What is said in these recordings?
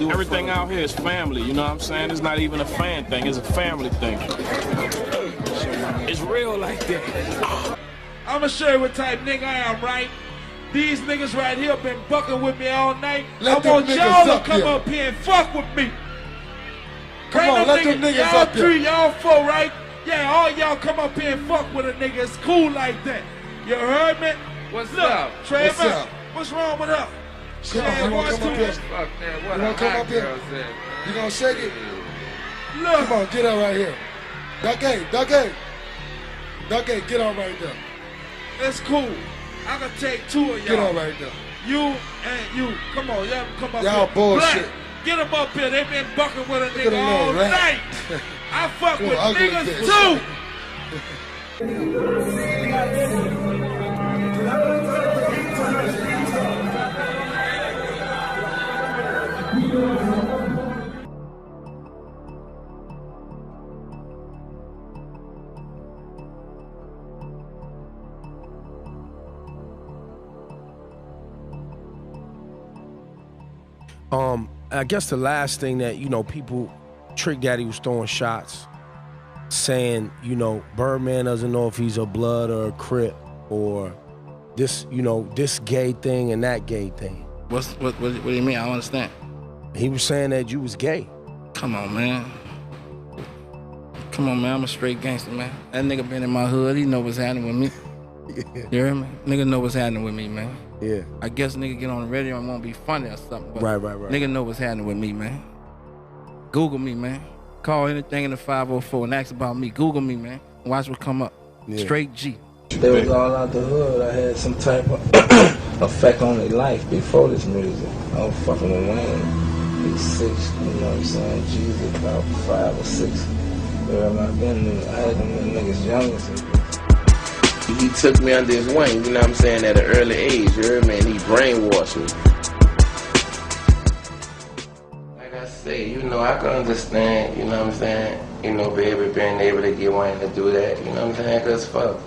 Everything out here is family, you know what I'm saying? It's not even a fan thing, it's a family thing. It's real like that. I'ma show you what type nigga I am, right? These niggas right here been bucking with me all night. I want y'all to come up here and fuck with me. Come on, let them niggas up here. Y'all 3, y'all 4, right? Yeah, all y'all come up here and fuck with a nigga. It's cool like that. You heard me? What's up? Trevor, what's wrong with her? Come on, you wanna come up here? Fuck that. What You wanna come up here? You gonna shake it? Look. Come on, get up right here. Ducky, get on right there. It's cool. I can take 2 of y'all. Get on right there. You and you. Come on, y'all come up y'all here. Bullshit. Black, get them up here. They been bucking with a Look nigga all night. I fuck with niggas too. I guess the last thing that, people, Trick Daddy was throwing shots, saying, Birdman doesn't know if he's a blood or a Crip, or this, this gay thing and that gay thing. What do you mean? I don't understand. He was saying that you was gay. Come on, man. I'm a straight gangster, man. That nigga been in my hood. He know what's happening with me. You hear me? Nigga know what's happening with me, man. Yeah. I guess nigga get on the radio and won't be funny or something. But Right. Nigga know what's happening with me, man. Google me, man. Call anything in the 504 and ask about me. Google me, man. Watch what come up. Yeah. Straight G. They was all out the hood. I had some type of effect on their life before this music. I was fucking with Wayne. He's 6, you know what I'm saying? Jesus about 5 or 6. Where I had them niggas young as hell. He took me under his wing, you know what I'm saying, at an early age, you heard me, and he brainwashed me. Like I say, I can understand, you know what I'm saying, baby being able to get Wayne to do that, you know what I'm saying, because fuck,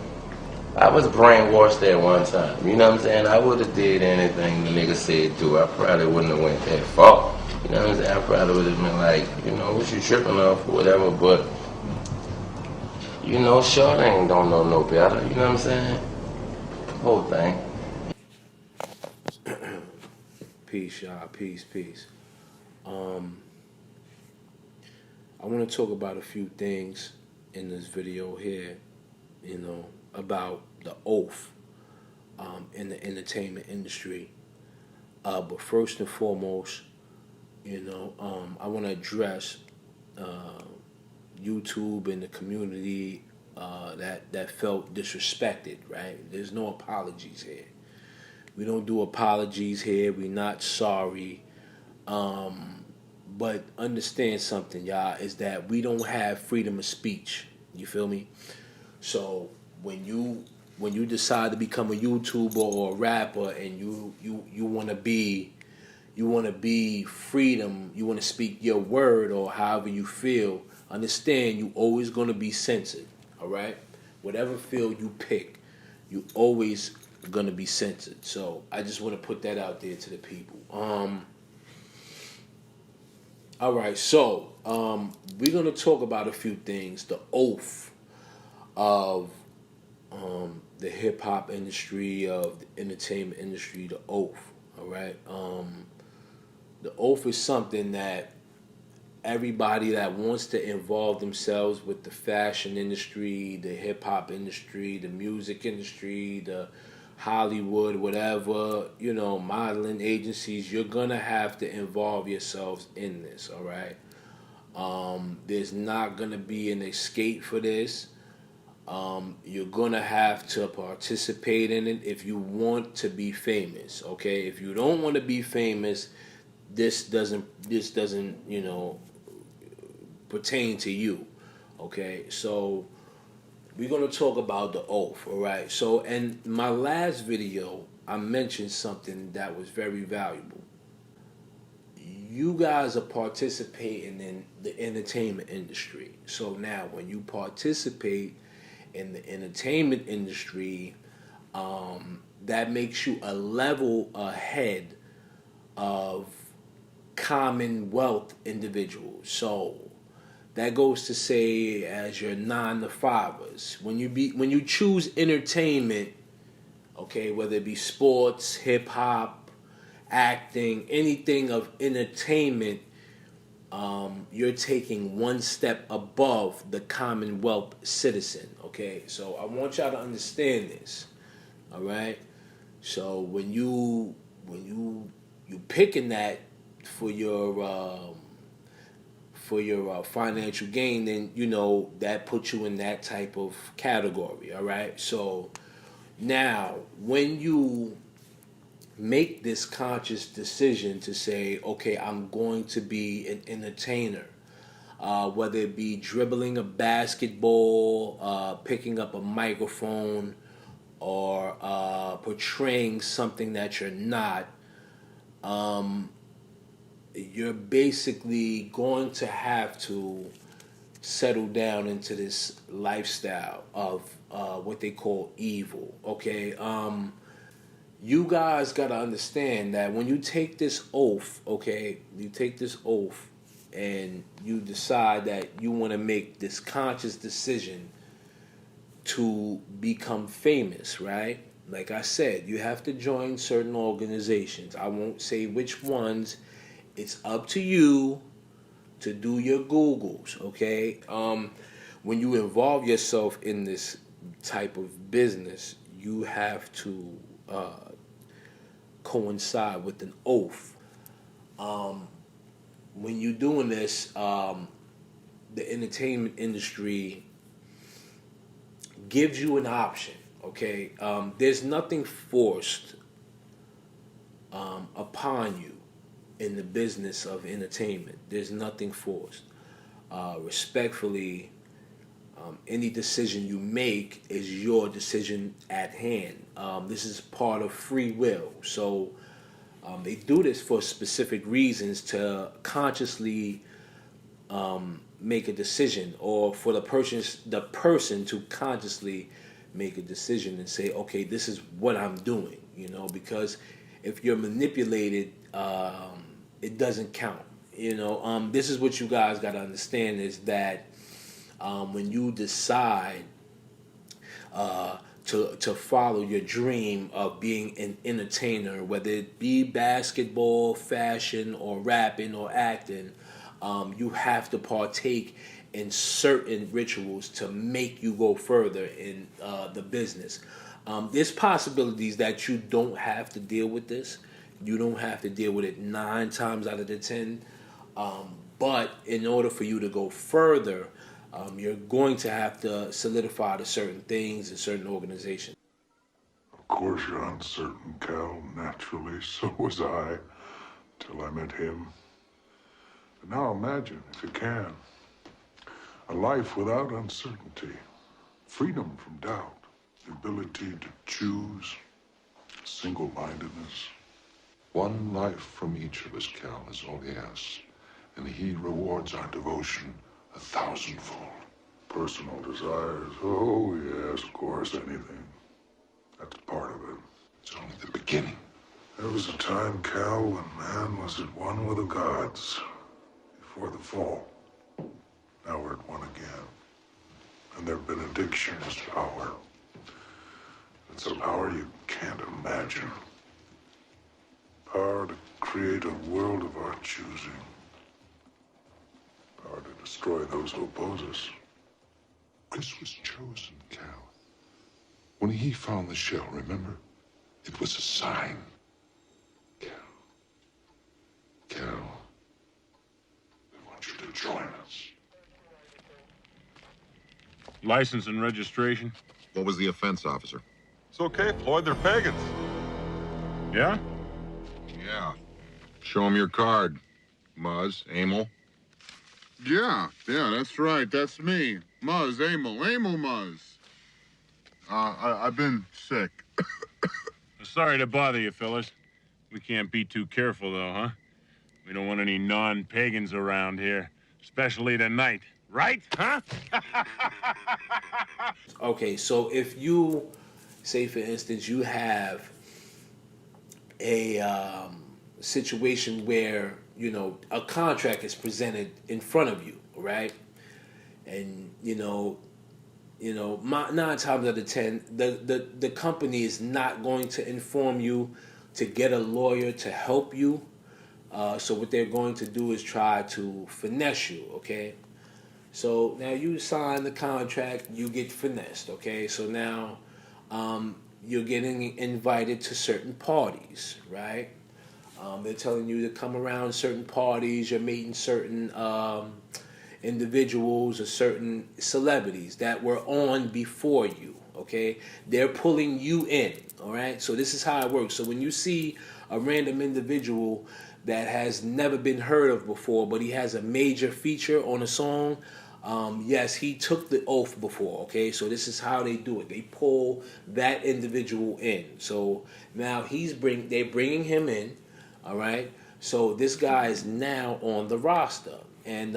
I was brainwashed at one time, you know what I'm saying, I would have did anything the nigga said do, I probably wouldn't have went that far, you know what I'm saying, I probably would have been like, what you tripping off or whatever, but short ain't don't know no better, you know what I'm saying? Whole thing. Peace, y'all. Peace. I want to talk about a few things in this video here, about the oath in the entertainment industry. But first and foremost, I want to address YouTube and the community that felt disrespected, right? There's no apologies here. We don't do apologies here. We're not sorry. But understand something, y'all, is that we don't have freedom of speech. You feel me? So when you decide to become a YouTuber or a rapper and you want to be freedom, you want to speak your word or however you feel, understand you always going to be censored, all right? Whatever field you pick, you always going to be censored. So I just want to put that out there to the people. All right, so we're going to talk about a few things. The oath of the hip-hop industry, of the entertainment industry, the oath, all right? The oath is something that everybody that wants to involve themselves with the fashion industry, the hip-hop industry, the music industry, the Hollywood, whatever, modeling agencies, you're going to have to involve yourselves in this, all right? There's not going to be an escape for this. You're going to have to participate in it if you want to be famous, okay? If you don't want to be famous, this doesn't pertain to you, okay? So we're going to talk about the oath, all right? So in my last video, I mentioned something that was very valuable. You guys are participating in the entertainment industry. So now when you participate in the entertainment industry, that makes you a level ahead of commonwealth individuals. So that goes to say, as your 9 to 5ers, when you choose entertainment, okay, whether it be sports, hip hop, acting, anything of entertainment, you're taking one step above the commonwealth citizen. Okay, so I want y'all to understand this. All right, so when you picking that for your financial gain, then you know that puts you in that type of category. All right, so now when you make this conscious decision to say, okay, I'm going to be an entertainer, whether it be dribbling a basketball, picking up a microphone, or portraying something that you're not, you're basically going to have to settle down into this lifestyle of what they call evil. Okay, you guys got to understand that when you take this oath, okay, you take this oath and you decide that you want to make this conscious decision to become famous, right? Like I said, you have to join certain organizations. I won't say which ones. It's up to you to do your Googles, okay? When you involve yourself in this type of business, you have to coincide with an oath. When you're doing this, the entertainment industry gives you an option, okay? There's nothing forced upon you in the business of entertainment. There's nothing forced. Respectfully, any decision you make is your decision at hand. This is part of free will. So they do this for specific reasons, to consciously make a decision, or for the person to consciously make a decision and say, okay, this is what I'm doing, you know, because if you're manipulated, it doesn't count. You know, this is what you guys got to understand, is that when you decide to follow your dream of being an entertainer, whether it be basketball, fashion, or rapping or acting, you have to partake in certain rituals to make you go further in the business. There's possibilities that you don't have to deal with this. You don't have to deal with it 9 times out of the 10. But in order for you to go further, you're going to have to solidify to certain things and certain organizations. Of course you're uncertain, Cal. Naturally, so was I, till I met him. But now imagine, if you can, a life without uncertainty, freedom from doubt, the ability to choose, single-mindedness. One life from each of us, Cal, is all he asks. And he rewards our devotion 1,000-fold. Personal desires, oh yes, of course, anything. That's part of it. It's only the beginning. There was a time, Cal, when man was at one with the gods before the fall. Now we're at one again. And their benediction is power. It's a power you can't imagine. Power to create a world of our choosing. Power to destroy those who oppose us. Chris was chosen, Cal. When he found the shell, remember? It was a sign. Cal, we want you to join us. License and registration? What was the offense, officer? It's okay, Floyd. They're pagans. Yeah? Yeah. Show him your card, Muzz, Emil. Yeah, that's right. That's me. Muzz, Emil, Muzz. I've been sick. Sorry to bother you, fellas. We can't be too careful, though, huh? We don't want any non-pagans around here, especially tonight. Right? Huh? Okay, so if you, say for instance, you have a situation where a contract is presented in front of you, right? And nine times out of 10, the company is not going to inform you to get a lawyer to help you. So what they're going to do is try to finesse you, okay? So now you sign the contract, you get finessed, okay? So now you're getting invited to certain parties, right? They're telling you to come around certain parties, you're meeting certain individuals or certain celebrities that were on before you, okay? They're pulling you in, all right? So this is how it works. So when you see a random individual that has never been heard of before, but he has a major feature on a song, yes, he took the oath before, okay? So this is how they do it. They pull that individual in. So now they're bringing him in, all right? So this guy is now on the roster, and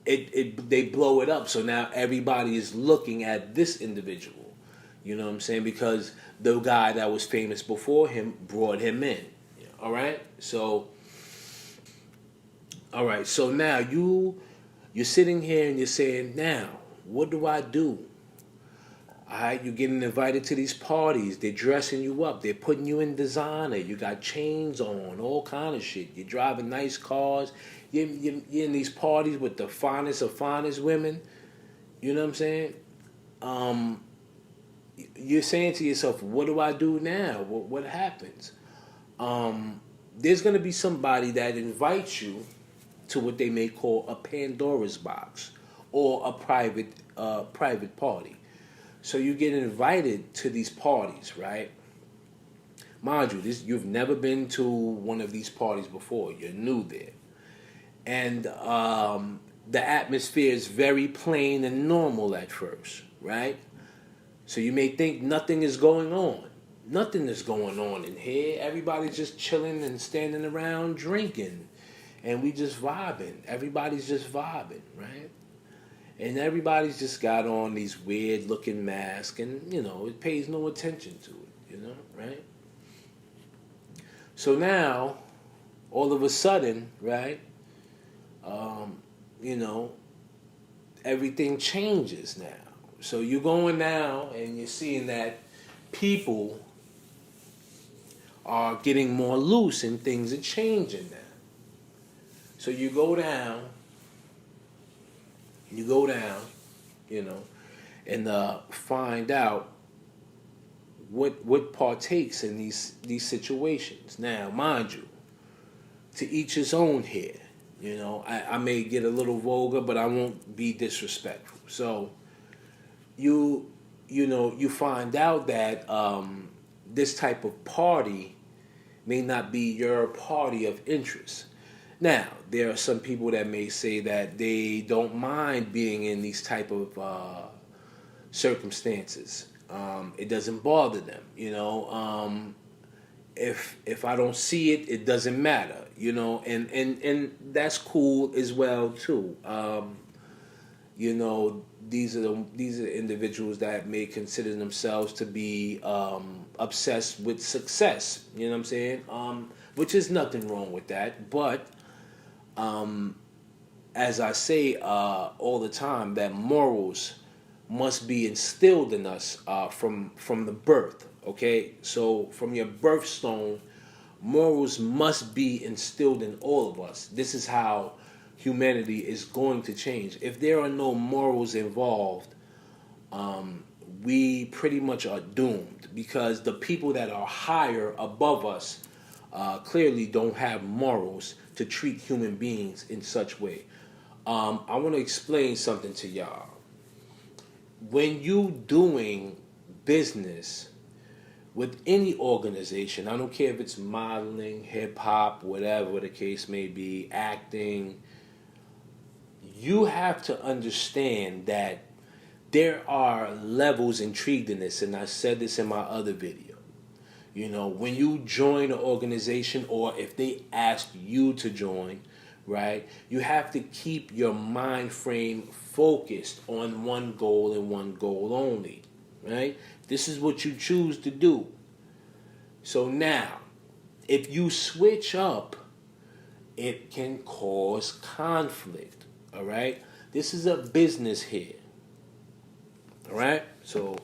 they blow it up. So now everybody is looking at this individual. You know what I'm saying? Because the guy that was famous before him brought him in. All right? So now you're sitting here and you're saying, now, what do I do? All right, you're getting invited to these parties. They're dressing you up. They're putting you in designer. You got chains on, all kind of shit. You're driving nice cars. You're in these parties with the finest of finest women. You know what I'm saying? You're saying to yourself, what do I do now? What happens? There's going to be somebody that invites you to what they may call a Pandora's box or a private party. So you get invited to these parties, right? Mind you, you've never been to one of these parties before. You're new there. And the atmosphere is very plain and normal at first, right? So you may think nothing is going on. Nothing is going on in here. Everybody's just chilling and standing around drinking. And we just vibing. Everybody's just vibing, right? And everybody's just got on these weird looking masks and, it pays no attention to it, right? So now, all of a sudden, right, everything changes now. So you're going now and you're seeing that people are getting more loose and things are changing now. So you go down, and find out what partakes in these situations. Now, mind you, to each his own here. I may get a little vulgar, but I won't be disrespectful. So you find out that this type of party may not be your party of interest. Now, there are some people that may say that they don't mind being in these type of circumstances. It doesn't bother them, If I don't see it, it doesn't matter, and that's cool as well too. These are individuals that may consider themselves to be obsessed with success. You know what I'm saying? Which is nothing wrong with that, but as I say all the time, that morals must be instilled in us from the birth. Okay, so from your birthstone, morals must be instilled in all of us. This is how humanity is going to change. If there are no morals involved, we pretty much are doomed, because the people that are higher above us clearly don't have morals to treat human beings in such way. I want to explain something to y'all. When you doing business with any organization, I don't care if it's modeling, hip-hop, whatever the case may be, acting, you have to understand that there are levels intrigued in this, and I said this in my other video. When you join an organization, or if they ask you to join, right, you have to keep your mind frame focused on one goal and one goal only, right? This is what you choose to do. So now, if you switch up it can cause conflict. All right? This is a business here. All right? So